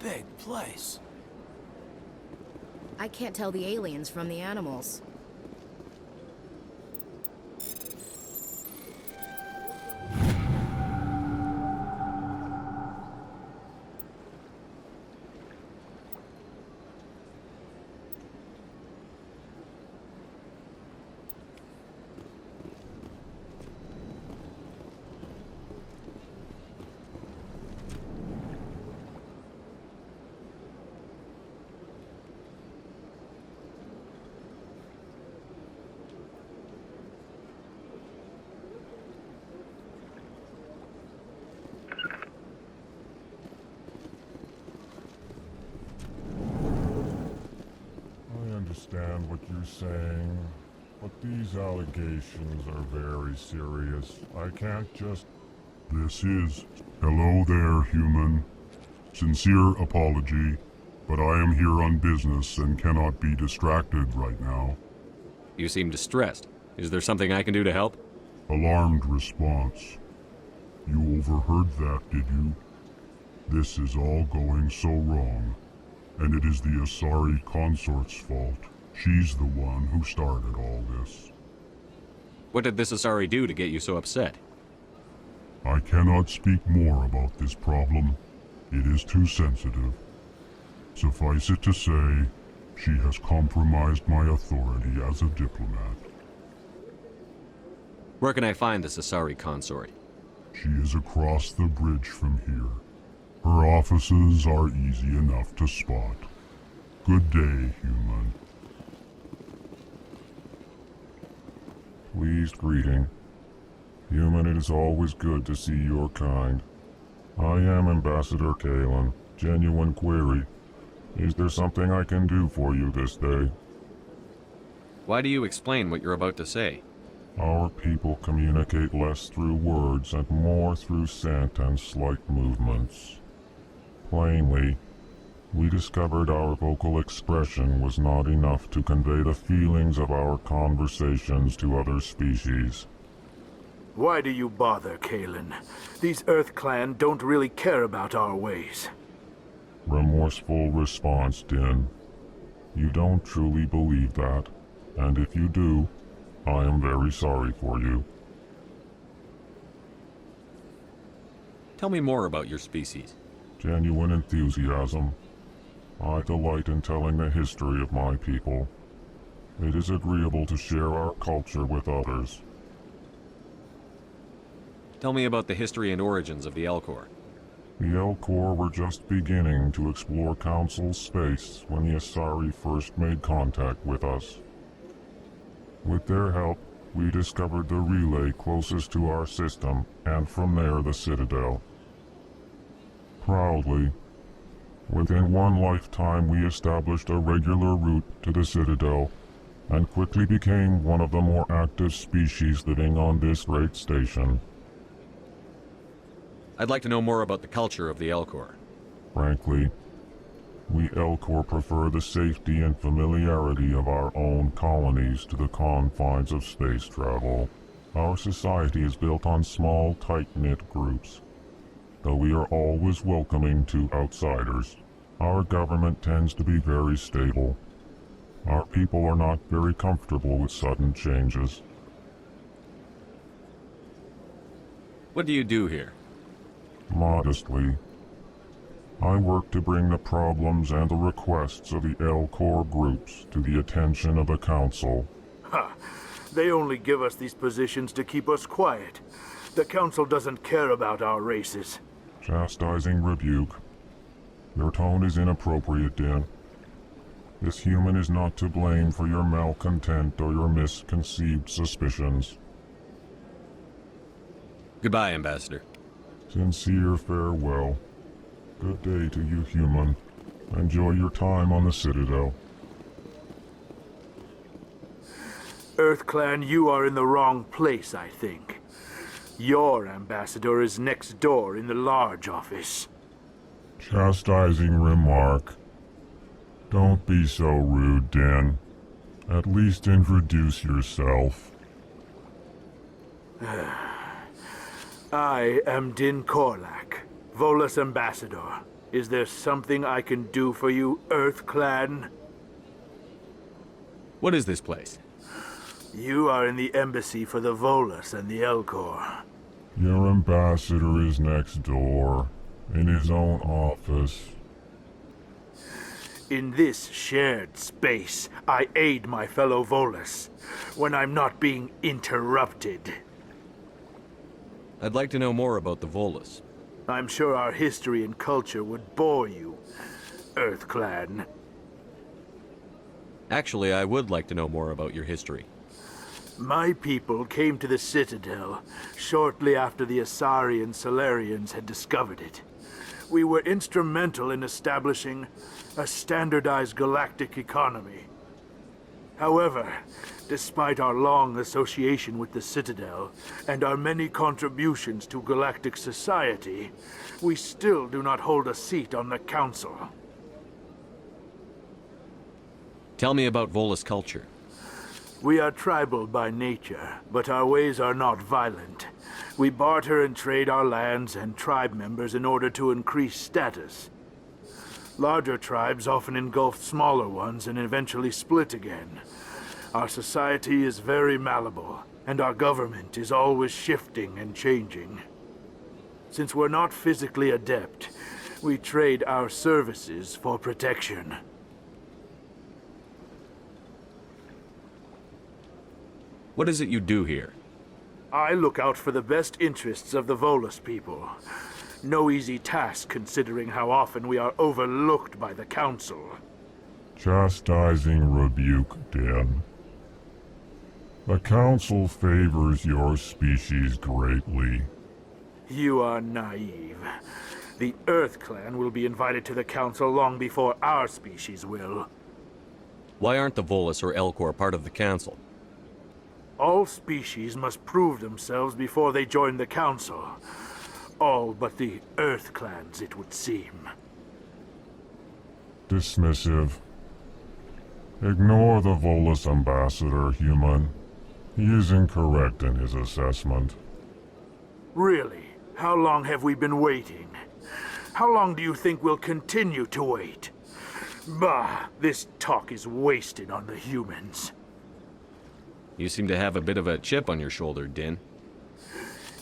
big place. I can't tell the aliens from the animals. Understand what you're saying, but these allegations are very serious. I can't just... This is... Hello there, human. Sincere apology, but I am here on business and cannot be distracted right now. You seem distressed. Is there something I can do to help? Alarmed response. You overheard that, did you? This is all going so wrong. And it is the Asari consort's fault. She's the one who started all this. What did this Asari do to get you so upset? I cannot speak more about this problem. It is too sensitive. Suffice it to say, she has compromised my authority as a diplomat. Where can I find this Asari consort? She is across the bridge from here. Her offices are easy enough to spot. Good day, human. Pleased greeting. Human, it is always good to see your kind. I am Ambassador Kalen. Genuine query. Is there something I can do for you this day? Why do you explain what you're about to say? Our people communicate less through words and more through scent and slight movements. Plainly, we discovered our vocal expression was not enough to convey the feelings of our conversations to other species. Why do you bother, Kalen? These Earth Clan don't really care about our ways. Remorseful response, Din. You don't truly believe that, and if you do, I am very sorry for you. Tell me more about your species. Genuine enthusiasm. I delight in telling the history of my people. It is agreeable to share our culture with others. Tell me about the history and origins of the Elcor. The Elcor were just beginning to explore Council's space when the Asari first made contact with us. With their help, we discovered the relay closest to our system, and from there the Citadel. Proudly, within one lifetime we established a regular route to the Citadel, and quickly became one of the more active species living on this great station. I'd like to know more about the culture of the Elcor. Frankly, we Elcor prefer the safety and familiarity of our own colonies to the confines of space travel. Our society is built on small, tight-knit groups. Though we are always welcoming to outsiders, our government tends to be very stable. Our people are not very comfortable with sudden changes. What do you do here? Modestly, I work to bring the problems and the requests of the Elcor groups to the attention of the Council. Ha! They only give us these positions to keep us quiet. The Council doesn't care about our races. Chastising rebuke. Your tone is inappropriate, Din. This human is not to blame for your malcontent or your misconceived suspicions. Goodbye, Ambassador. Sincere farewell. Good day to you, human. Enjoy your time on the Citadel. Earth Clan, you are in the wrong place, I think. Your ambassador is next door in the large office. Chastising remark. Don't be so rude, Din. At least introduce yourself. I am Din Korlak, Volus Ambassador. Is there something I can do for you, Earth Clan? What is this place? You are in the embassy for the Volus and the Elcor. Your ambassador is next door, in his own office. In this shared space, I aid my fellow Volus when I'm not being interrupted. I'd like to know more about the Volus. I'm sure our history and culture would bore you, Earth Clan. Actually, I would like to know more about your history. My people came to the Citadel shortly after the Asari and Salarians had discovered it. We were instrumental in establishing a standardized galactic economy. However, despite our long association with the Citadel and our many contributions to galactic society, we still do not hold a seat on the Council. Tell me about Volus culture. We are tribal by nature, but our ways are not violent. We barter and trade our lands and tribe members in order to increase status. Larger tribes often engulf smaller ones and eventually split again. Our society is very malleable, and our government is always shifting and changing. Since we're not physically adept, we trade our services for protection. What is it you do here? I look out for the best interests of the Volus people. No easy task considering how often we are overlooked by the Council. Chastising rebuke, Den. The Council favors your species greatly. You are naive. The Earth Clan will be invited to the Council long before our species will. Why aren't the Volus or Elcor part of the Council? All species must prove themselves before they join the Council. All but the Earth Clans, it would seem. Dismissive. Ignore the Volus ambassador, human. He is incorrect in his assessment. Really? How long have we been waiting? How long do you think we'll continue to wait? Bah, this talk is wasted on the humans. You seem to have a bit of a chip on your shoulder, Din.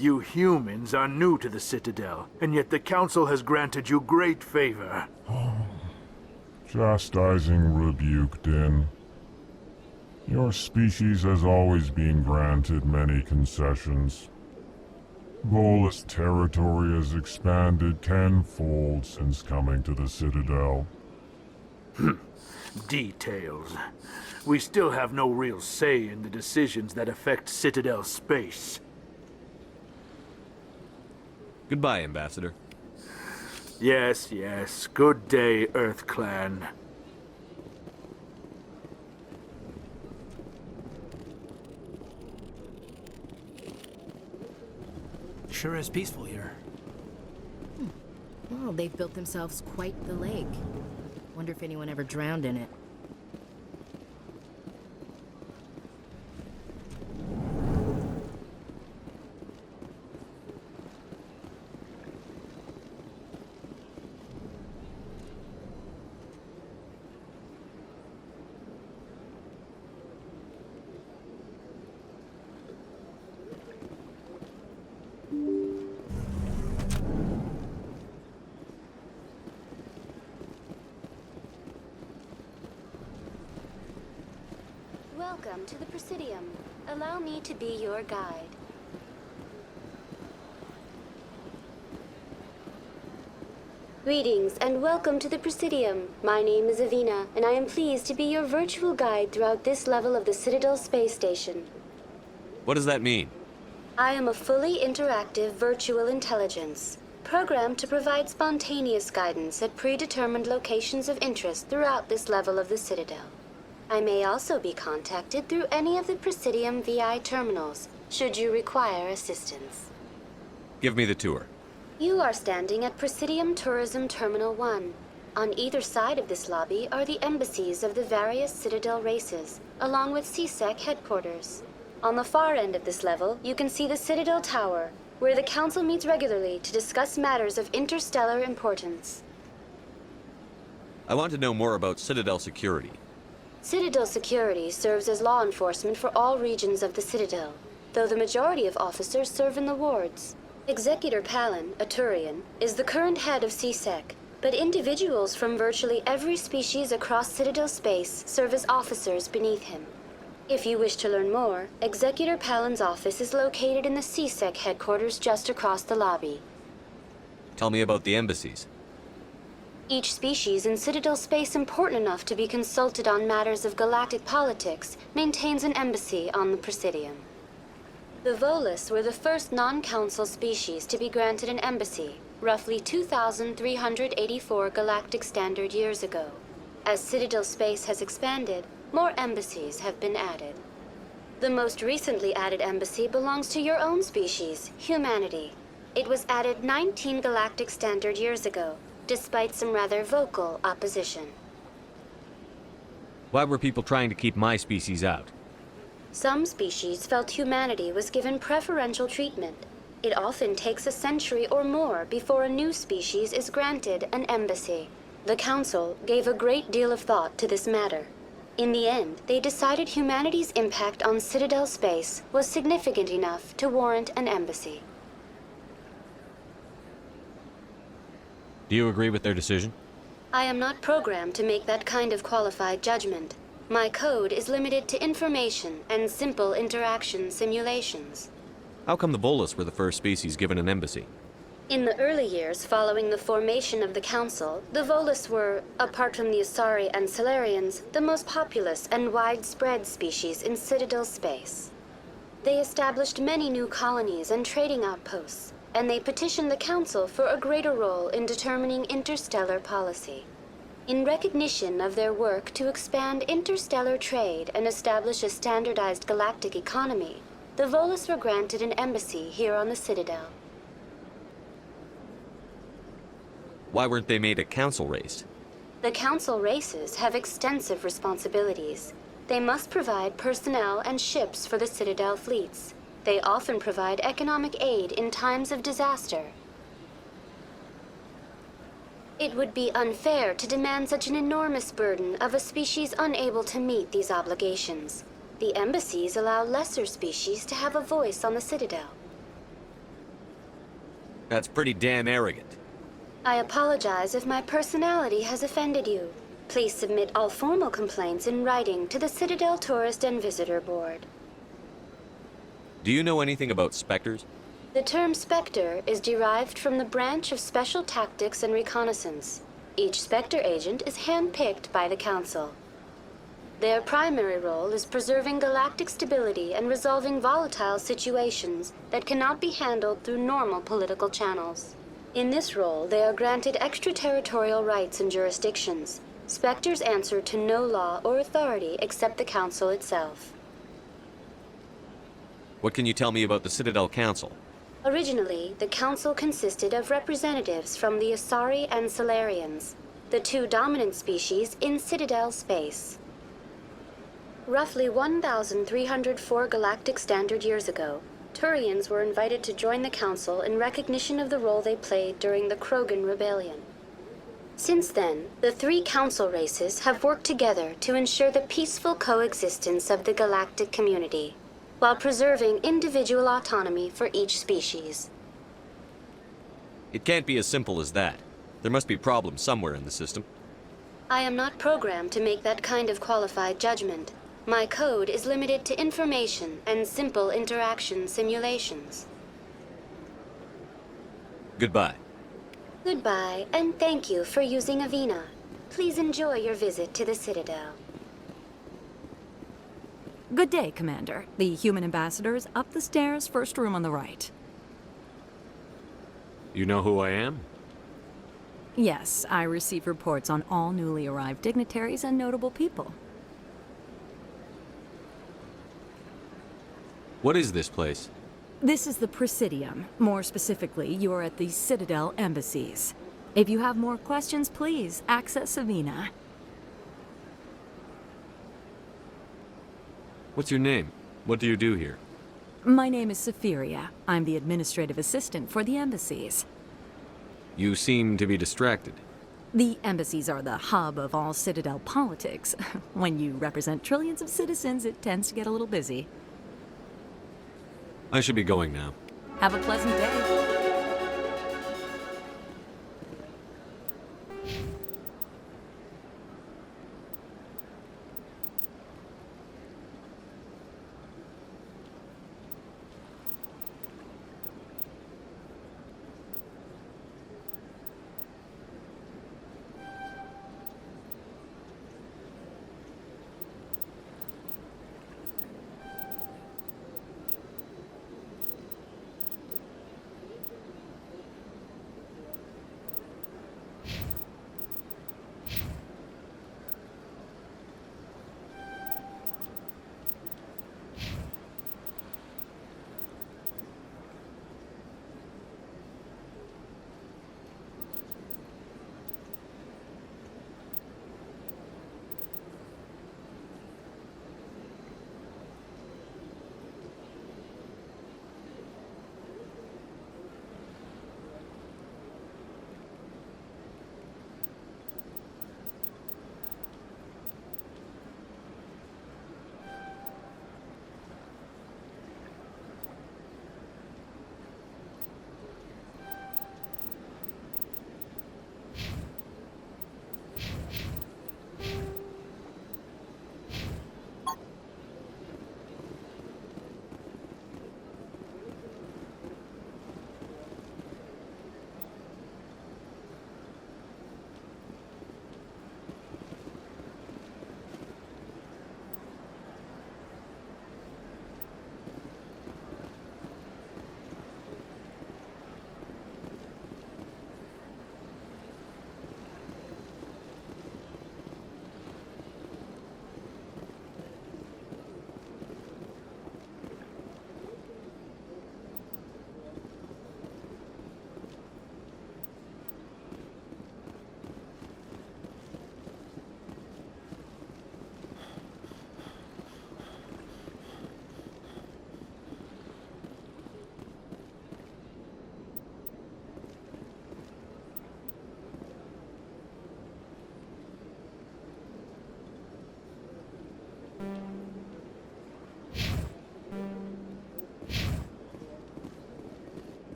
You humans are new to the Citadel, and yet the Council has granted you great favor. Chastising rebuke, Din. Your species has always been granted many concessions. Volus territory has expanded tenfold since coming to the Citadel. Details. We still have no real say in the decisions that affect Citadel space. Goodbye, Ambassador. Yes, yes. Good day, Earth Clan. Sure is peaceful here. Well, they've built themselves quite the lake. Wonder if anyone ever drowned in it. Welcome to the Presidium. Allow me to be your guide. Greetings and welcome to the Presidium. My name is Avina, and I am pleased to be your virtual guide throughout this level of the Citadel space station. What does that mean? I am a fully interactive virtual intelligence, programmed to provide spontaneous guidance at predetermined locations of interest throughout this level of the Citadel. I may also be contacted through any of the Presidium VI terminals, should you require assistance. Give me the tour. You are standing at Presidium Tourism Terminal 1. On either side of this lobby are the embassies of the various Citadel races, along with CSEC headquarters. On the far end of this level, you can see the Citadel Tower, where the Council meets regularly to discuss matters of interstellar importance. I want to know more about Citadel security. Citadel security serves as law enforcement for all regions of the Citadel, though the majority of officers serve in the wards. Executor Palin, a Turian, is the current head of CSEC, but individuals from virtually every species across Citadel space serve as officers beneath him. If you wish to learn more, Executor Palin's office is located in the CSEC headquarters just across the lobby. Tell me about the embassies. Each species in Citadel space important enough to be consulted on matters of galactic politics maintains an embassy on the Presidium. The Volus were the first non-council species to be granted an embassy, roughly 2,384 galactic standard years ago. As Citadel space has expanded, more embassies have been added. The most recently added embassy belongs to your own species, humanity. It was added 19 galactic standard years ago, despite some rather vocal opposition. Why were people trying to keep my species out? Some species felt humanity was given preferential treatment. It often takes a century or more before a new species is granted an embassy. The Council gave a great deal of thought to this matter. In the end, they decided humanity's impact on Citadel space was significant enough to warrant an embassy. Do you agree with their decision? I am not programmed to make that kind of qualified judgment. My code is limited to information and simple interaction simulations. How come the Volus were the first species given an embassy? In the early years following the formation of the Council, the Volus were, apart from the Asari and Salarians, the most populous and widespread species in Citadel space. They established many new colonies and trading outposts, and they petitioned the Council for a greater role in determining interstellar policy. In recognition of their work to expand interstellar trade and establish a standardized galactic economy, the Volus were granted an embassy here on the Citadel. Why weren't they made a council race? The Council races have extensive responsibilities. They must provide personnel and ships for the Citadel fleets. They often provide economic aid in times of disaster. It would be unfair to demand such an enormous burden of a species unable to meet these obligations. The embassies allow lesser species to have a voice on the Citadel. That's pretty damn arrogant. I apologize if my personality has offended you. Please submit all formal complaints in writing to the Citadel Tourist and Visitor Board. Do you know anything about specters? The term Spectre is derived from the branch of Special Tactics and Reconnaissance. Each Spectre agent is handpicked by the Council. Their primary role is preserving galactic stability and resolving volatile situations that cannot be handled through normal political channels. In this role, they are granted extraterritorial rights and jurisdictions. Spectres answer to no law or authority except the Council itself. What can you tell me about the Citadel Council? Originally, the Council consisted of representatives from the Asari and Salarians, the two dominant species in Citadel space. Roughly 1,304 galactic standard years ago, Turians were invited to join the Council in recognition of the role they played during the Krogan Rebellion. Since then, the three Council races have worked together to ensure the peaceful coexistence of the galactic community, while preserving individual autonomy for each species. It can't be as simple as that. There must be problems somewhere in the system. I am not programmed to make that kind of qualified judgment. My code is limited to information and simple interaction simulations. Goodbye. Goodbye, and thank you for using Avina. Please enjoy your visit to the Citadel. Good day, Commander. The human ambassador is up the stairs, first room on the right. You know who I am? Yes, I receive reports on all newly arrived dignitaries and notable people. What is this place? This is the Presidium. More specifically, you are at the Citadel Embassies. If you have more questions, please access Avina. What's your name? What do you do here? My name is Safiria. I'm the administrative assistant for the Embassies. You seem to be distracted. The embassies are the hub of all Citadel politics. When you represent trillions of citizens, it tends to get a little busy. I should be going now. Have a pleasant day.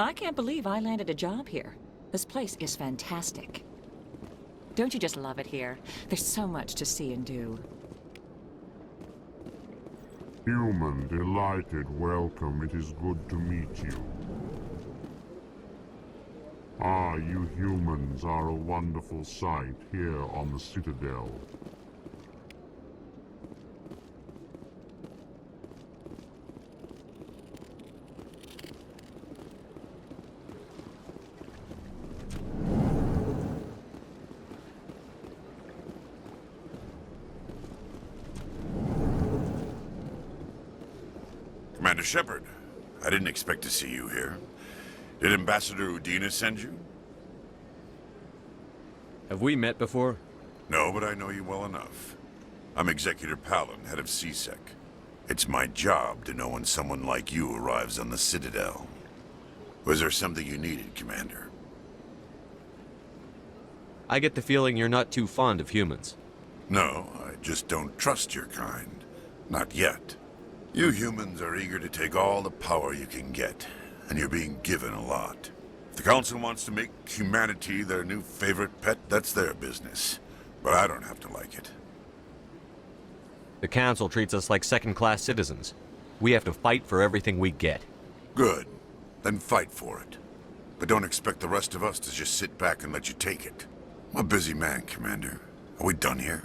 I can't believe I landed a job here. This place is fantastic. Don't you just love it here? There's so much to see and do. Human, delighted, welcome. It is good to meet you. Ah, you humans are a wonderful sight here on the Citadel. Commander Shepard, I didn't expect to see you here. Did Ambassador Udina send you? Have we met before? No, but I know you well enough. I'm Executor Palin, head of CSEC. It's my job to know when someone like you arrives on the Citadel. Was there something you needed, Commander? I get the feeling you're not too fond of humans. No, I just don't trust your kind. Not yet. You humans are eager to take all the power you can get, and you're being given a lot. If the Council wants to make humanity their new favorite pet, that's their business. But I don't have to like it. The Council treats us like second-class citizens. We have to fight for everything we get. Good. Then fight for it. But don't expect the rest of us to just sit back and let you take it. I'm a busy man, Commander. Are we done here?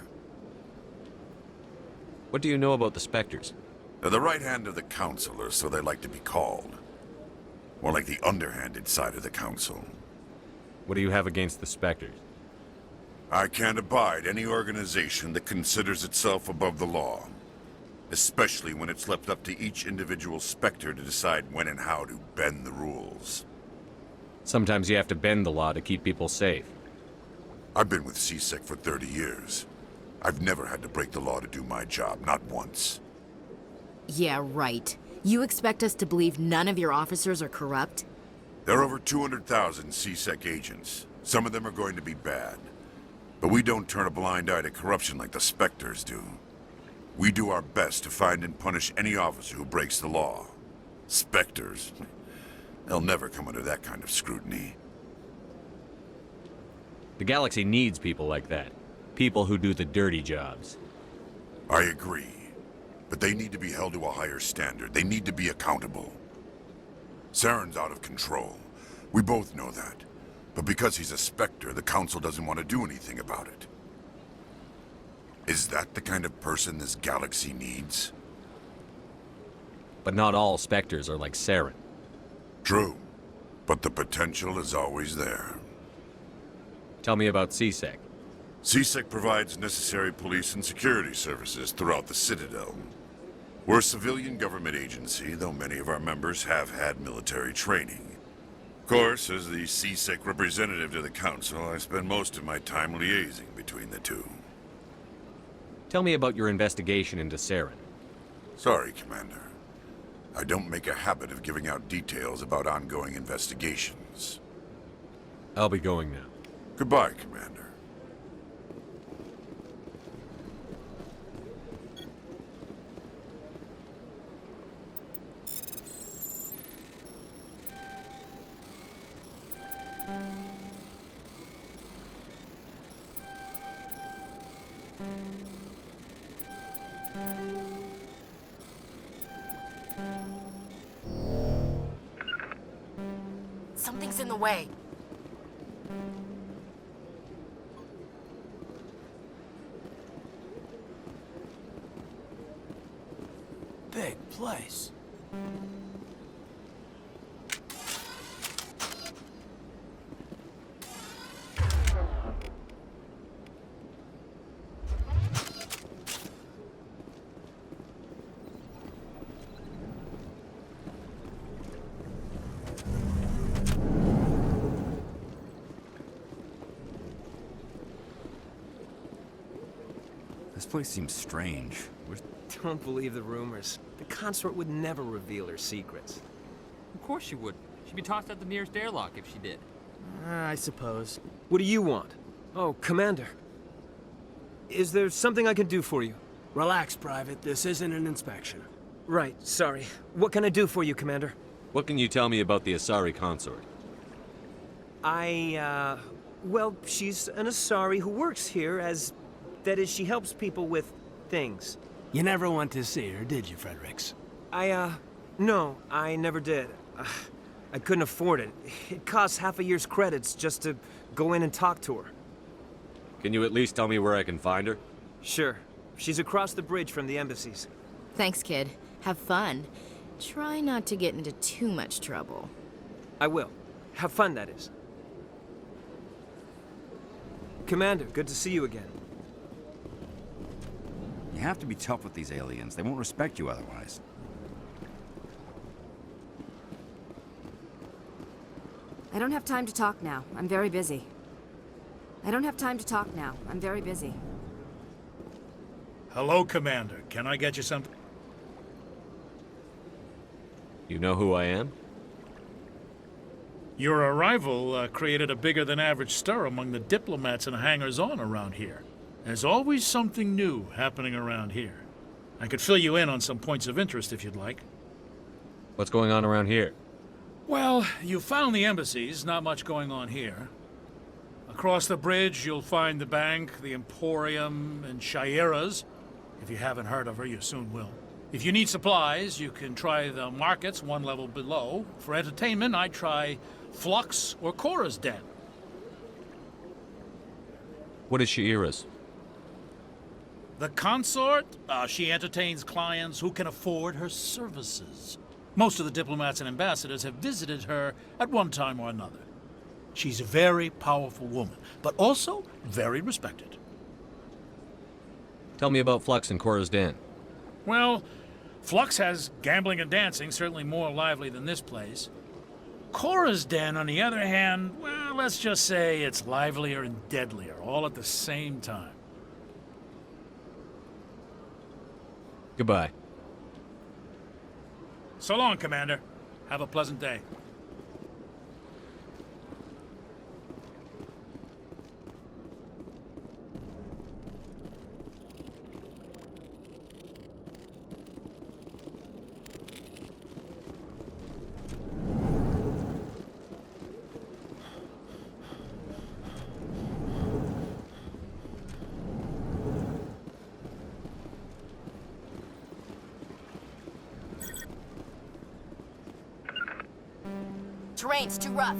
What do you know about the Spectres? They're the right hand of the Council, or so they like to be called. More like the underhanded side of the Council. What do you have against the Spectres? I can't abide any organization that considers itself above the law. Especially when it's left up to each individual Spectre to decide when and how to bend the rules. Sometimes you have to bend the law to keep people safe. I've been with CSEC for 30 years. I've never had to break the law to do my job, not once. Yeah, right. You expect us to believe none of your officers are corrupt? There are over 200,000 CSEC agents. Some of them are going to be bad. But we don't turn a blind eye to corruption like the Spectres do. We do our best to find and punish any officer who breaks the law. Spectres, they'll never come under that kind of scrutiny. The galaxy needs people like that. People who do the dirty jobs. I agree. But they need to be held to a higher standard. They need to be accountable. Saren's out of control. We both know that. But because he's a Spectre, the Council doesn't want to do anything about it. Is that the kind of person this galaxy needs? But not all Spectres are like Saren. True. But the potential is always there. Tell me about CSEC. CSEC provides necessary police and security services throughout the Citadel. We're a civilian government agency, though many of our members have had military training. Of course, as the CSEC representative to the Council, I spend most of my time liaising between the two. Tell me about your investigation into Saren. Sorry, Commander. I don't make a habit of giving out details about ongoing investigations. I'll be going now. Goodbye, Commander. Something's in the way. Big place. This place seems strange. Don't believe the rumors. The consort would never reveal her secrets. Of course she would. She'd be tossed out the nearest airlock if she did. I suppose. What do you want? Oh, Commander. Is there something I can do for you? Relax, Private. This isn't an inspection. Right, sorry. What can I do for you, Commander? What can you tell me about the Asari consort? Well, she's an Asari who works here as... That is, she helps people with things. You never went to see her, did you, Fredericks? No, I never did. I couldn't afford it. It costs half a year's credits just to go in and talk to her. Can you at least tell me where I can find her? Sure. She's across the bridge from the Embassies. Thanks, kid. Have fun. Try not to get into too much trouble. I will. Have fun, that is. Commander, good to see you again. You have to be tough with these aliens. They won't respect you otherwise. I don't have time to talk now. I'm very busy. Hello, Commander. Can I get you something? You know who I am? Your arrival created a bigger-than-average stir among the diplomats and hangers-on around here. There's always something new happening around here. I could fill you in on some points of interest if you'd like. What's going on around here? Well, you found the embassies, not much going on here. Across the bridge, you'll find the bank, the Emporium, and Shayera's. If you haven't heard of her, you soon will. If you need supplies, you can try the markets one level below. For entertainment, I'd try Flux or Cora's Den. What is Shayera's? The consort, she entertains clients who can afford her services. Most of the diplomats and ambassadors have visited her at one time or another. She's a very powerful woman, but also very respected. Tell me about Flux and Cora's Den. Well, Flux has gambling and dancing, certainly more lively than this place. Cora's Den, on the other hand, well, let's just say it's livelier and deadlier, all at the same time. Goodbye. So long, Commander. Have a pleasant day. Terrain's too rough.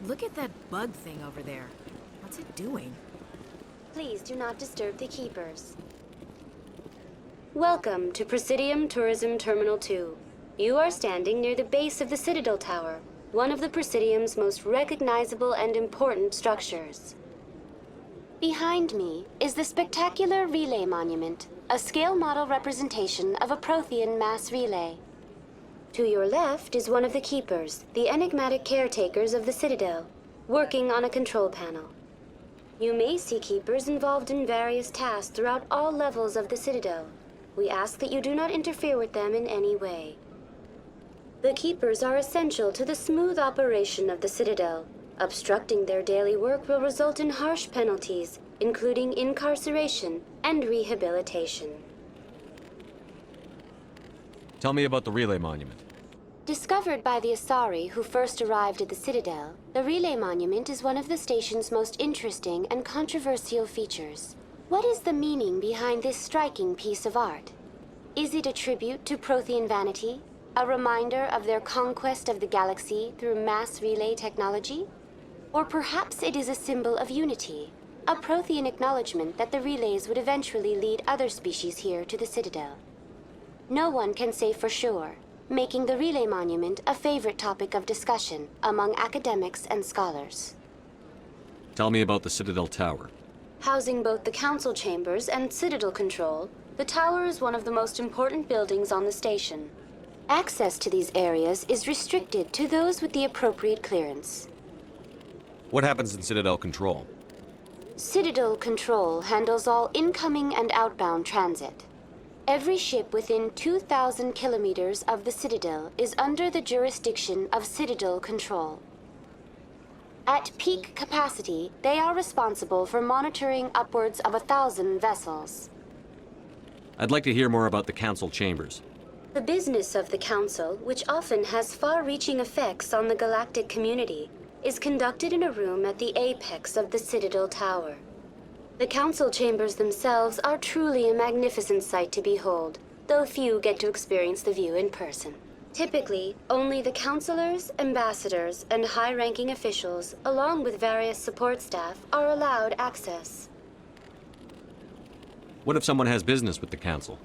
Look at that bug thing over there. What's it doing? Please do not disturb the keepers. Welcome to Presidium Tourism Terminal 2. You are standing near the base of the Citadel Tower, one of the Presidium's most recognizable and important structures. Behind me is the spectacular Relay Monument, a scale model representation of a Prothean mass relay. To your left is one of the keepers, the enigmatic caretakers of the Citadel, working on a control panel. You may see Keepers involved in various tasks throughout all levels of the Citadel. We ask that you do not interfere with them in any way. The Keepers are essential to the smooth operation of the Citadel. Obstructing their daily work will result in harsh penalties, including incarceration and rehabilitation. Tell me about the relay monument. Discovered by the Asari who first arrived at the Citadel, the Relay Monument is one of the station's most interesting and controversial features. What is the meaning behind this striking piece of art? Is it a tribute to Prothean vanity? A reminder of their conquest of the galaxy through mass relay technology? Or perhaps it is a symbol of unity, a Prothean acknowledgement that the relays would eventually lead other species here to the Citadel. No one can say for sure, making the Relay Monument a favorite topic of discussion among academics and scholars. Tell me about the Citadel Tower. Housing both the Council Chambers and Citadel Control, the tower is one of the most important buildings on the station. Access to these areas is restricted to those with the appropriate clearance. What happens in Citadel Control? Citadel Control handles all incoming and outbound transit. Every ship within 2,000 kilometers of the Citadel is under the jurisdiction of Citadel Control. At peak capacity, they are responsible for monitoring upwards of 1,000 vessels. I'd like to hear more about the Council Chambers. The business of the Council, which often has far-reaching effects on the galactic community, is conducted in a room at the apex of the Citadel Tower. The Council Chambers themselves are truly a magnificent sight to behold, though few get to experience the view in person. Typically, only the councilors, ambassadors, and high-ranking officials, along with various support staff, are allowed access. What if someone has business with the Council?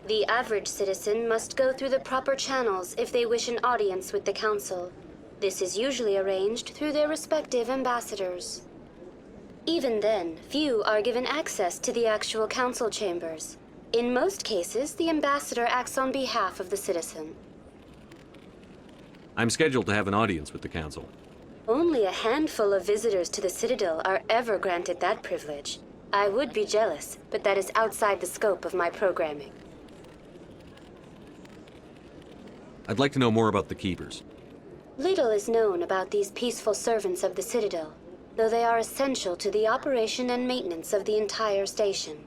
The average citizen must go through the proper channels if they wish an audience with the Council. This is usually arranged through their respective ambassadors. Even then, few are given access to the actual Council Chambers. In most cases, the ambassador acts on behalf of the citizen. I'm scheduled to have an audience with the Council. Only a handful of visitors to the Citadel are ever granted that privilege. I would be jealous, but that is outside the scope of my programming. I'd like to know more about the Keepers. Little is known about these peaceful servants of the Citadel, though they are essential to the operation and maintenance of the entire station.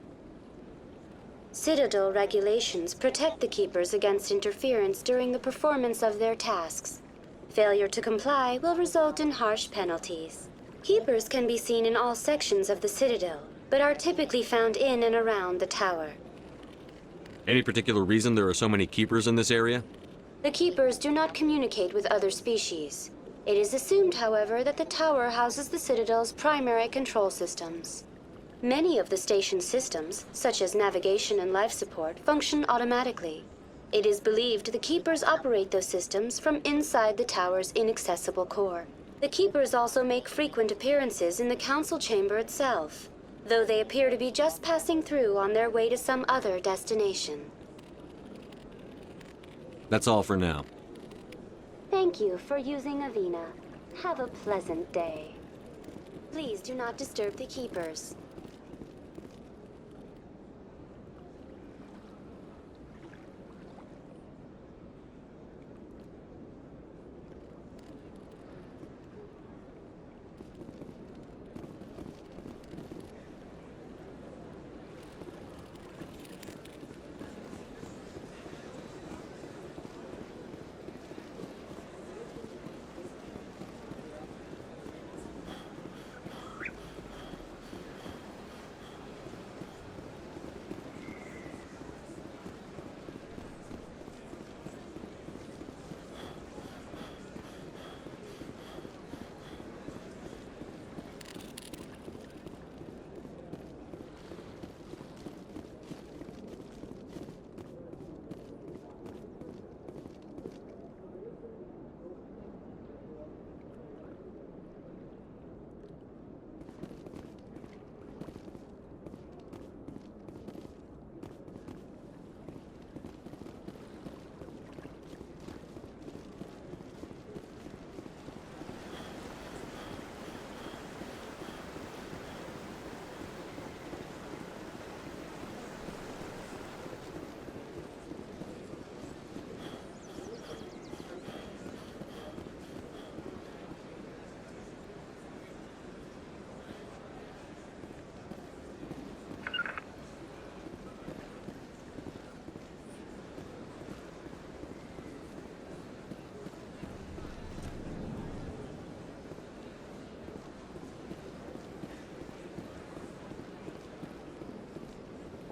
Citadel regulations protect the Keepers against interference during the performance of their tasks. Failure to comply will result in harsh penalties. Keepers can be seen in all sections of the Citadel, but are typically found in and around the tower. Any particular reason there are so many Keepers in this area? The Keepers do not communicate with other species. It is assumed, however, that the tower houses the Citadel's primary control systems. Many of the station's systems, such as navigation and life support, function automatically. It is believed the Keepers operate those systems from inside the tower's inaccessible core. The Keepers also make frequent appearances in the Council Chamber itself, though they appear to be just passing through on their way to some other destination. That's all for now. Thank you for using Avina. Have a pleasant day. Please do not disturb the Keepers.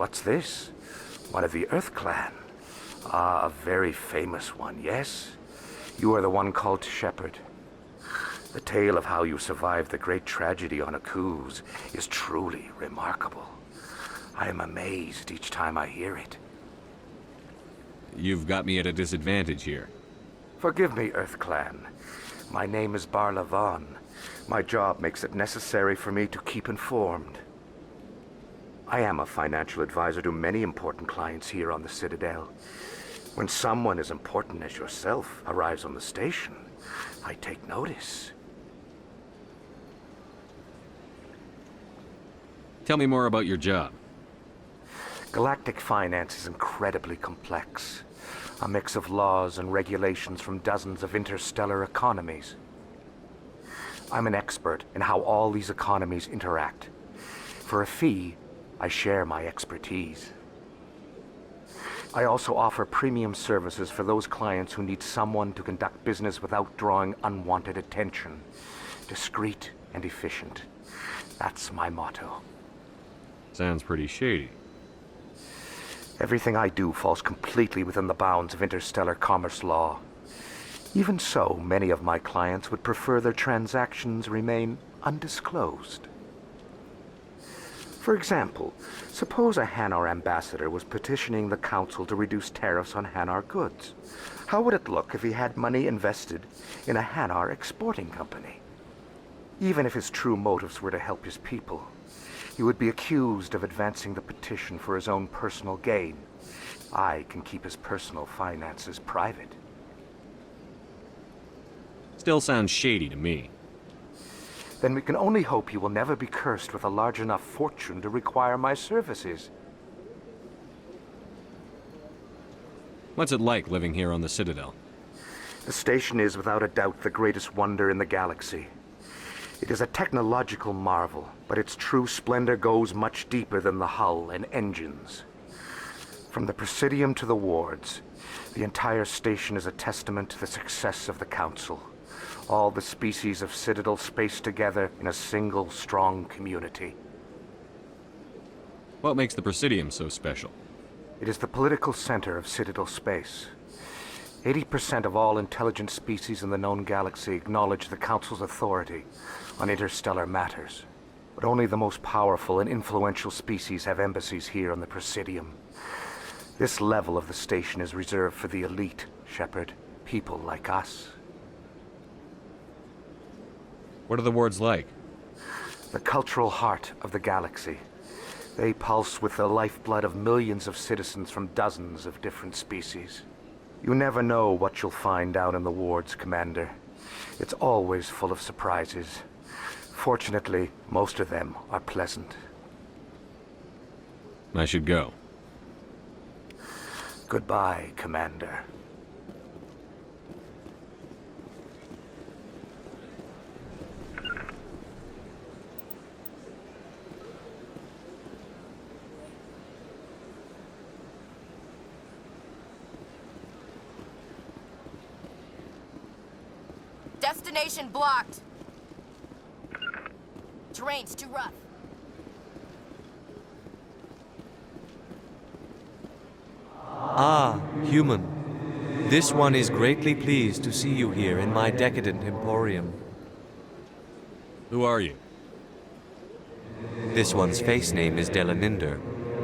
What's this? One of the Earth Clan. Ah, a very famous one, yes? You are the one called Shepard. The tale of how you survived the great tragedy on Akuz is truly remarkable. I am amazed each time I hear it. You've got me at a disadvantage here. Forgive me, Earth Clan. My name is Barla Vaughn. My job makes it necessary for me to keep informed. I am a financial advisor to many important clients here on the Citadel. When someone as important as yourself arrives on the station, I take notice. Tell me more about your job. Galactic finance is incredibly complex. A mix of laws and regulations from dozens of interstellar economies. I'm an expert in how all these economies interact. For a fee, I share my expertise. I also offer premium services for those clients who need someone to conduct business without drawing unwanted attention. Discreet and efficient. That's my motto. Sounds pretty shady. Everything I do falls completely within the bounds of interstellar commerce law. Even so, many of my clients would prefer their transactions remain undisclosed. For example, suppose a Hanar ambassador was petitioning the council to reduce tariffs on Hanar goods. How would it look if he had money invested in a Hanar exporting company? Even if his true motives were to help his people, he would be accused of advancing the petition for his own personal gain. I can keep his personal finances private. Still sounds shady to me. Then we can only hope you will never be cursed with a large enough fortune to require my services. What's it like living here on the Citadel? The station is without a doubt the greatest wonder in the galaxy. It is a technological marvel, but its true splendor goes much deeper than the hull and engines. From the Presidium to the wards, the entire station is a testament to the success of the Council. All the species of Citadel spaced together in a single, strong community. What makes the Presidium so special? It is the political center of Citadel space. 80% of all intelligent species in the known galaxy acknowledge the Council's authority on interstellar matters. But only the most powerful and influential species have embassies here on the Presidium. This level of the station is reserved for the elite, Shepard. People like us. What are the wards like? The cultural heart of the galaxy. They pulse with the lifeblood of millions of citizens from dozens of different species. You never know what you'll find down in the wards, Commander. It's always full of surprises. Fortunately, most of them are pleasant. I should go. Goodbye, Commander. Destination blocked. Terrain's too rough. Ah, human. This one is greatly pleased to see you here in my decadent Emporium. Who are you? This one's face name is Delaninder,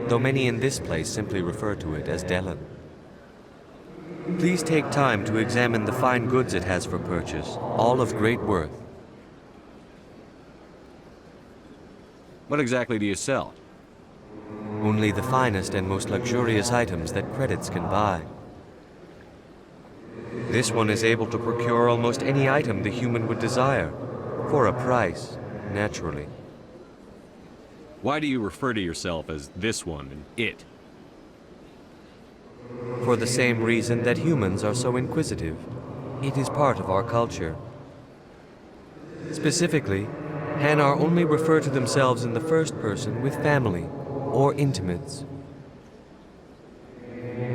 though many in this place simply refer to it as Delan. Please take time to examine the fine goods it has for purchase, all of great worth. What exactly do you sell? Only the finest and most luxurious items that credits can buy. This one is able to procure almost any item the human would desire, for a price, naturally. Why do you refer to yourself as this one and it? For the same reason that humans are so inquisitive. It is part of our culture. Specifically, Hanar only refer to themselves in the first person with family or intimates.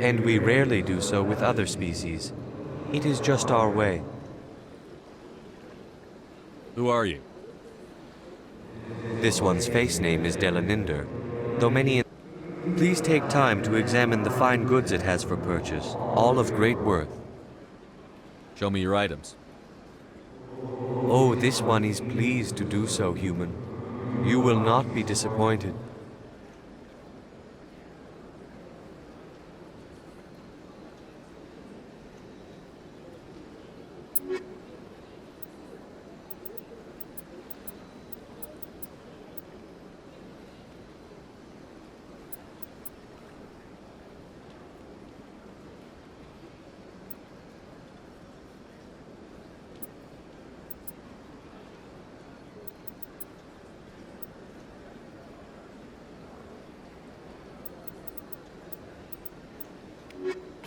And we rarely do so with other species. It is just our way. Who are you? This one's face name is Delaninder, though many Please take time to examine the fine goods it has for purchase, all of great worth. Show me your items. Oh, this one is pleased to do so, human. You will not be disappointed.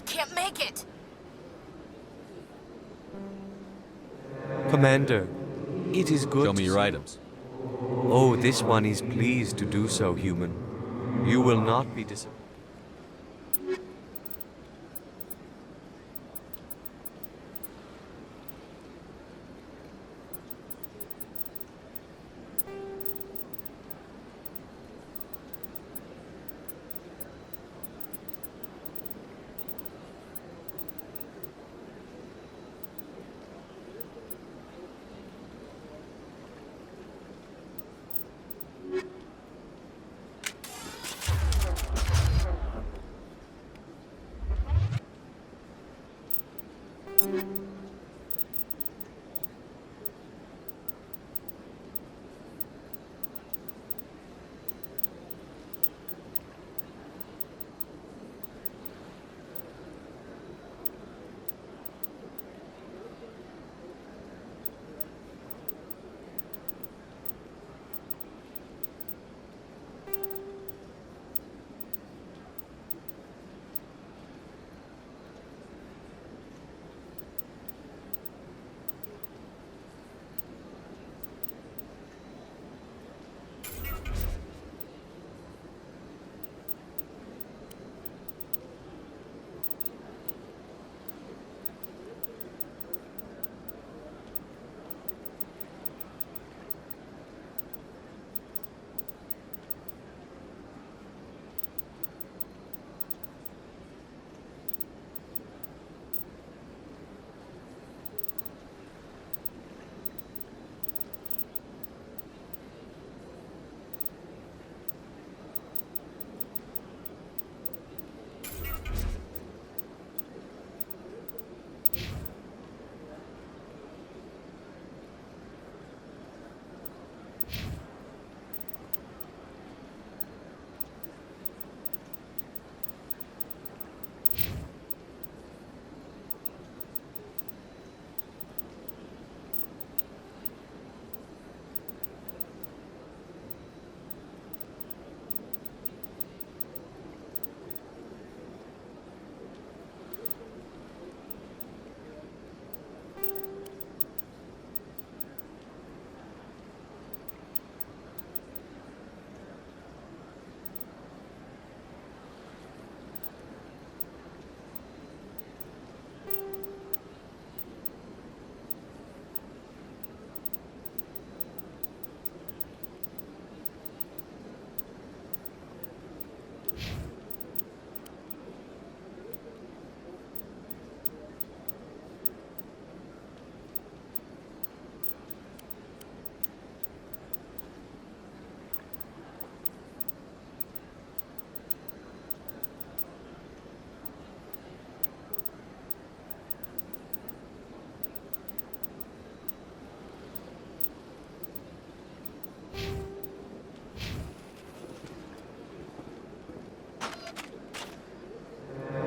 Can't make it! Commander, it is good. Show me your items. Oh, this one is pleased to do so, human. You will not be disappointed.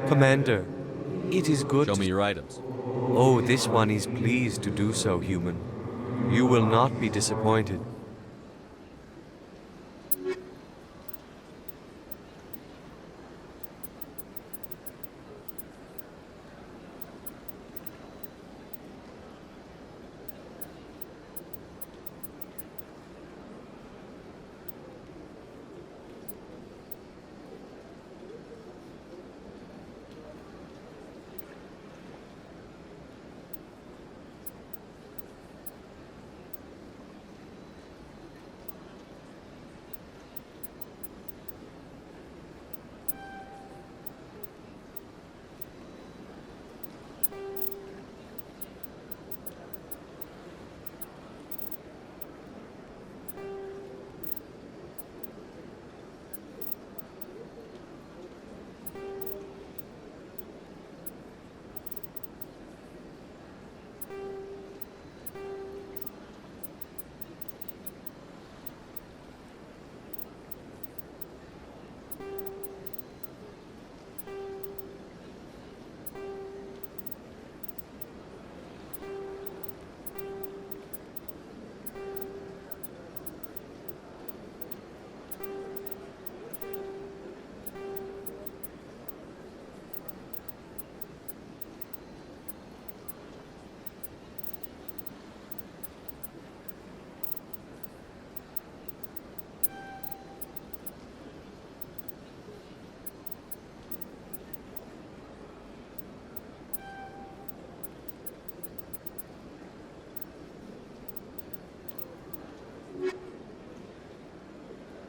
Commander, it is good. Show me your items. Oh, this one is pleased to do so, human. You will not be disappointed.